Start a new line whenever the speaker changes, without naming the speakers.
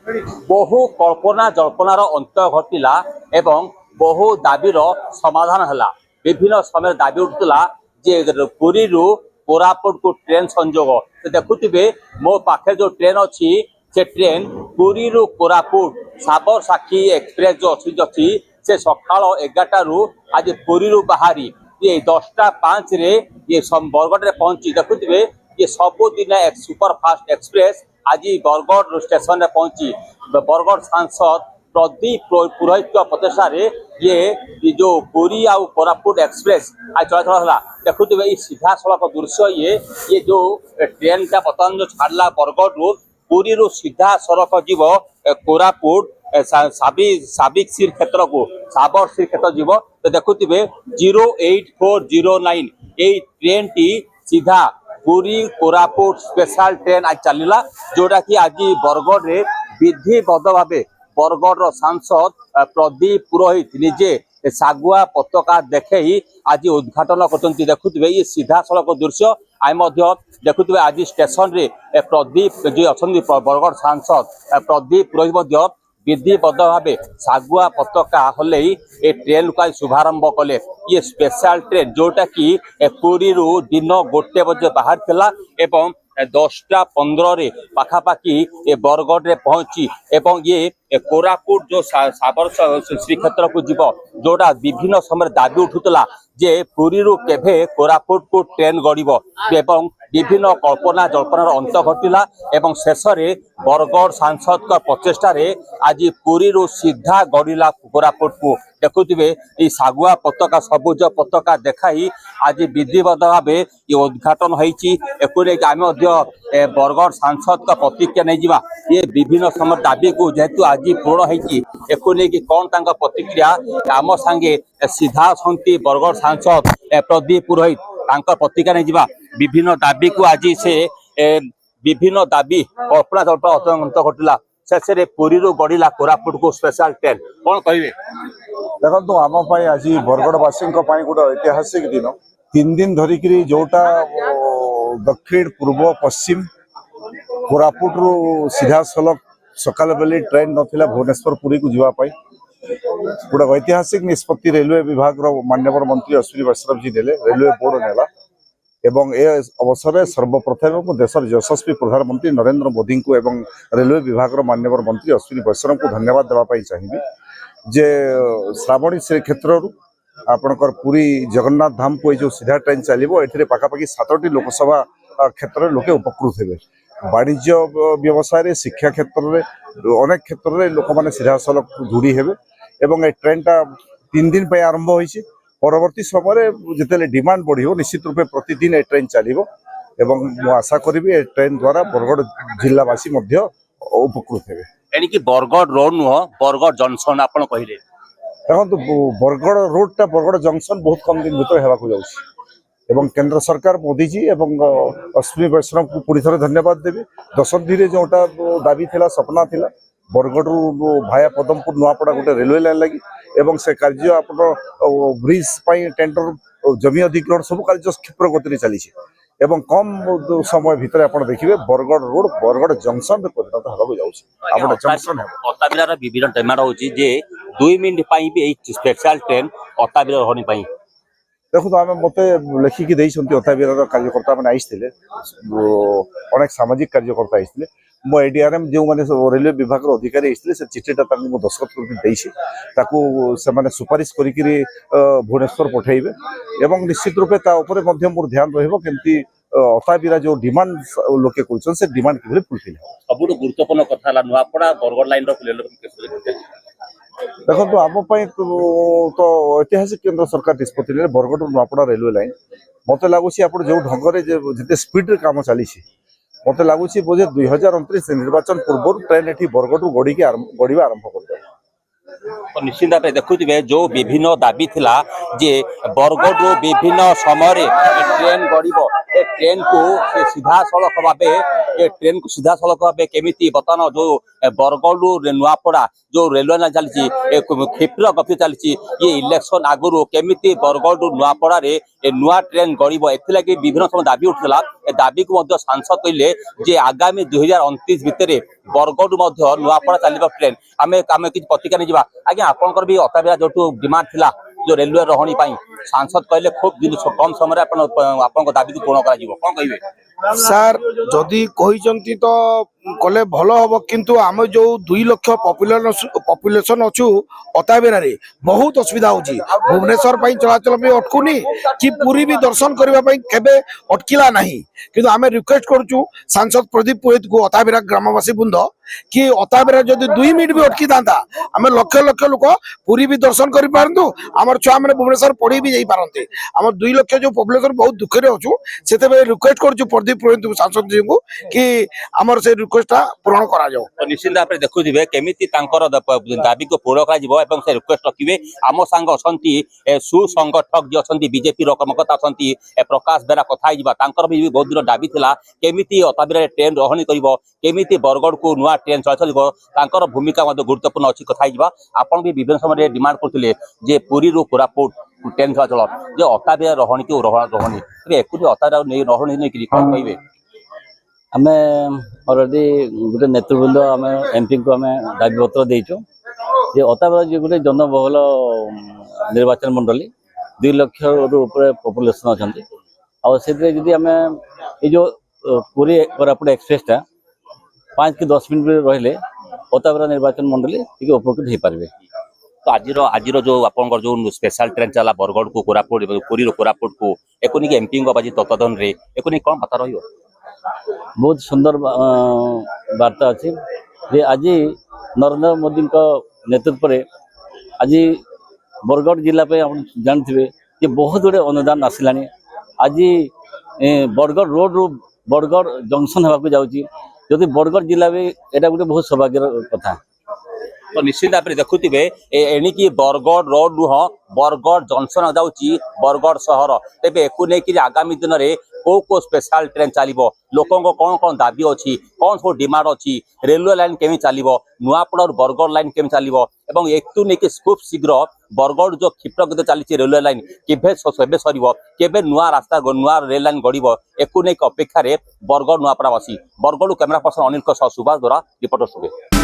बहु कल्पना जल्पनार अंत घटिला एवं बहु दाबीर समाधान है। विभिन्न समय दाबी उठुला जे पुरी कोरापुट को ट्रेन संजोग देखुवे मो पाखे जो ट्रेन अच्छी से ट्रेन पुरी कोरापुट साबरसाखी एक्सप्रेस जो अच्छी से सकाल 11 आज पुरी बाहरी ये 10:05 ये बरगढ़ पहुंची देखुवे ये सबुदिन सुपरफास्ट एक्सप्रेस आज बरगढ़ स्टेशन रे पहुंची बरगढ़ सांसद प्रदीप पुरोहित प्रचेषा ये जो पुरी आउ कोरापुट एक्सप्रेस आज चलाचल है देखुवे ये सीधा सड़क दृश्य ये जो ट्रेन का बर्तमान जो छाड़ा बरगढ़ पुरी सीधा सड़क जीव कोरापुट साबिक श्री क्षेत्र को साबर श्री क्षेत्र जीव तो देखुवे 08409 ये ट्रेन टी सीधा पुरी कोरापुट स्पेशल ट्रेन आज चलला जोटा कि आज बरगढ़ रे विधिबद्ध भाव बरगढ़ सांसद प्रदीप पुरोहित निजे सागुआ पताका देखे आज उद्घाटन करते देखुवे ये सीधा सड़क दृश्य आम देखुवे आज स्टेशन रे प्रदीप जो अच्छा बरगढ़ सांसद प्रदीप पुरोहित विधिबद्ध भाव सागुआ पताका हल ए ट्रेन को शुभारंभ कले ये स्पेशल ट्रेन जोटा कि पुरी दिन 1 बजे बाहर थिला एवं 10:15 पाखापाखि ए बरगढ़ रे पहुंची एवं ये कोरापुट जो साबर श्री क्षेत्र को जीव जोड़ा विभिन्न समय दाबी उठुला जे पुरी केभे कोरापुट को ट्रेन गड़ब एवं विभिन्न कल्पना जल्पनार अंत घटिला एवं शेष में बरगढ़ सांसद प्रचेषा आज पुरी सीधा गड़िला कोरापुट को देखुवे ये सागुआ पताका सबुज पताका देखाई आज विधिबद्ध भाव ये उद्घाटन होती आम बरगढ़ सांसद का प्रतिक्रिया नहीं जावा ये विभिन्न समय दाबी को जेहेतु आज पूर्ण होती कौन तांका प्रतिक्रिया आम सांगे सीधा सन्ती बरगढ़ सांसद प्रदीप पुरोहित तांका प्रतिक्रिया नहीं जावा विभिन्न दाबी को आज से विभिन्न दाबी कल्पना जल्पना अंत घटला शेष में पुरी गड़िला कोरापुट को स्पेशल ट्रेन कौन कहे
देखो आम आज बरगढ़वासी गोटे ऐतिहासिक दिन 3 दिन धरिक जोटा दक्षिण पूर्व पश्चिम कोरापुट रु सीधा सलख सकाल बेले ट्रेन नथिला भुवनेश्वर पुरी को जावाई गोटे ऐतिहासिक निष्पत्ति रेलवे विभाग माननीय मंत्री अश्विनी वैष्णव जी ने रेलवे बोर्ड नेला एवं ए अवसर में सर्वप्रथम देशर यशस्वी प्रधानमंत्री नरेंद्र मोदी को एवं रेलवे विभाग माननीय मंत्री अश्विनी वैष्णव को धन्यवाद देवाई चाहिए जे श्रावणी श्री क्षेत्र आपणकर पुरी जगन्नाथ धाम को जो सीधा ट्रेन चलो ये पाखापाखि 7टी लोकसभा क्षेत्र में लोके उपकृत हे वाणिज्य व्यवसाय शिक्षा क्षेत्र में अनेक क्षेत्र में लोक मैंने सीधा सलख जोड़ी हे एवं ट्रेन टा 3 दिन पे आरंभ होइछि परवर्ती समय जिते डिमांड बढ़ो निश्चित रूपे प्रतिदिन ए ट्रेन चलो एवं आशा करी ए ट्रेन द्वारा बरगढ़ जिलावासी उपकृत हे
एणिकी बरगढ़ रोड नुह बरगढ़ जंक्शन आप कहले
देखो बरगढ़ रोड टा बरगढ़ जंक्शन बहुत कम दिन भीतर होगा जाऊँ केंद्र सरकार मोदी जी एवं अश्विनी वैष्णव को पूरी थर धन्यवाद देवी दशंधि में जोटा दाबी थिला सपना थिला बरगढ़ भाया पदमपुर नुआपड़ा गोटे रेलवे लाइन लगी एवं से कार्य आप ब्रिज टेंडर जमी अधिग्रहण सब कार्य क्षिप्र गति चली एवं कम समय भितर आप देखिए बरगढ़ रोड बरगढ़ जंक्शन में परिणत होगा जंक्शन
अताबिलार विभिन्न डिमांड होची जे 2 मिनिट पई भी स्पेशल ट्रेन अताबिला रहनी पई
देखो आम मत लिखिकी अताबिलार कार्यकर्ता मैंने आईते अनेक सामाजिक कार्यकर्ता आईते मो एडीआरएम जो मैंने रेलवे विभाग अधिकारी आते से चिठीटा दस्तखत कर सुपारिश कर भुवनेश्वर पठेबे एवं निश्चित रूपे मोर ध्यान रही अताबिरा जो डिमांड लोके कर डिमांड कि फुलफिल
सब गुरुत्वपूर्ण कथा नुआपड़ा बरगढ़ लाइन
देखो आम तो ऐतिहासिक केंद्र सरकार निष्पत्ति बरगढ़ नुआपड़ा रेलवे लाइन मत लगुच आप जो ढंग से जिते स्पीड काम चली मत लगुच बोधे 2029 निर्वाचन पूर्व ट्रेन ये बरगढ़ गड़ा आरंभ कर
तो निश्चित भाव देखुए जो विभिन्न दाबी थिला जे बरगढ़ विभिन्न समय ट्रेन गड़ब ट्रेन को सीधा सड़क भाव ट्रेन को सीधा सड़क भाव केमी बर्तमान जो बरगढ़ नुआपड़ा जो रेलवे लाइन चली क्षिप्र गति चली ये इलेक्शन आगुरी केमी बरगढ़ नुआपड़ा नुआ ट्रेन गड़ब एथि विभिन्न समय दाबी उठला ए दाबी को मध्य सांसद कहले जे आगामी 2029 भितर बरगढ़ मध्य नुआपड़ा चलिबा ट्रेन आमे आमे किछ प्रतिक्रिया नै जिबा आज्ञा आपनकर भी अताबिरा जोटू डिमांड थिला जो रेलवे रहणी पाई सांसद कहले खूब दिन कम समय आपन दाबी को पूर्ण करा जिवो कोन कहिबे
सार जदि कही तो कले भल हम किंतु आम जो 2 लाख पॉपुलेशन अच्छु अताबेरा रे बहुत असुविधा होची भुवनेश्वर पई चलाचल भी अटकुनी कि पूरी भी दर्शन करबा पई केबे अटकिला नहीं किंतु आमे रिक्वेस्ट करचु सांसद प्रदीप पुरोहित को अताबेरा ग्रामवासी बृंद कि अताबेरा जदि 2 मिनिट भी अटकी दांता आमे लक्ष लक्ष लोक पूरी भी दर्शन करि पारंतु हमर छुआ माने भुवनेश्वर पढ़ी भी जाई पारंते हमर 2 लाख जो पॉपुलेशन बहुत दुख रे अछु सेते रिक्वेस्ट करचु प्रदीप पुरोहित सांसद जी को कि हमर से रिक्वेस्टटा पूर्ण करा जाओ
तो निश्चित भाव में देखुवे केमिति तांकर दाबी को पूर्ण करा जिवो एवं से रिक्वेस्ट रखिवे आम सांग असंती सुसंगठक जे असंती बीजेपी रकमकता असंती प्रकाश बेरा कथा हिबा तांकर भी बहुत दिन दाबी थिला केमिति अताबिरा ट्रेन रहणी करिवो केमिति बरगढ़ को नुआ ट्रेन चलाचल तांकर भूमिका मध्ये गुरुत्वपूर्ण अछि कथा हिबा आपण भी विभिन्न समय डिमांड करथिले जे पुरी रो कोरापुट ट्रेन चलाचल जे अताबिरा रहणी के रहणी एकुटी अताबिरा नै रहणी नै कि कोन कहिबे
आम अलरेडी गोटे नेतृवृंद आम एमपी को आम दाबी पत्र देचु जे अताबरा जो गोटे जनबहुल निर्वाचन मंडली 2 लाख ऊपर पॉपुलेशन अच्छा जदि आम ये जो पुरी कोरापुट एक्सप्रेसटा 5 कि 10 मिनट रहिले अताबरा निर्वाचन मंडली टी उपकृत हो पारे
तो आज जो आपन जो स्पेशल ट्रेन चला बरगढ़ को कोरापुट पुरी कोरापुट को एकोनी के एमपी बाजी तत्वाधान रे एकोनी कौन बात रहियो
बहुत सुंदर वार्ता अच्छी जे आज नरेंद्र मोदी नेतृत्व में आज बरगढ़ जिला पे आप जानते कि बहुत गुड़े अनुदान आसला आज बरगढ़ रोड रू बरगढ़ जंक्शन होगा जाऊँगी जदि बरगढ़ जिला में यहाँ गोटे बहुत सौभाग्यर कथा
तो निश्चित भाव में देखुवे एणिकी बरगढ़ रोड नुह बरगढ़ जंक्शन जाऊँगी बरगढ़ सहर तेज एक आगामी दिन में को स्पेशल ट्रेन चलो लोकों कौन कौन दाबी अच्छी कौन सब डिमांड अच्छी रेलवे लाइन केमी चलो नुआपड़ा बरगढ़ लाइन केमी चलो और एक नहीं खूब शीघ्र बरगढ़ जो क्षिप्रगति चली रेलवे लाइन केवे सर केवे नुआ रास्ता नुआ रेल लाइन गड़ब एक नहीं अपेक्षा बरगढ़ नुआपड़ावासी बरगढ़ कैमेरा पर्सन अनिल सुभाष द्वारा रिपोर्टर सुबे।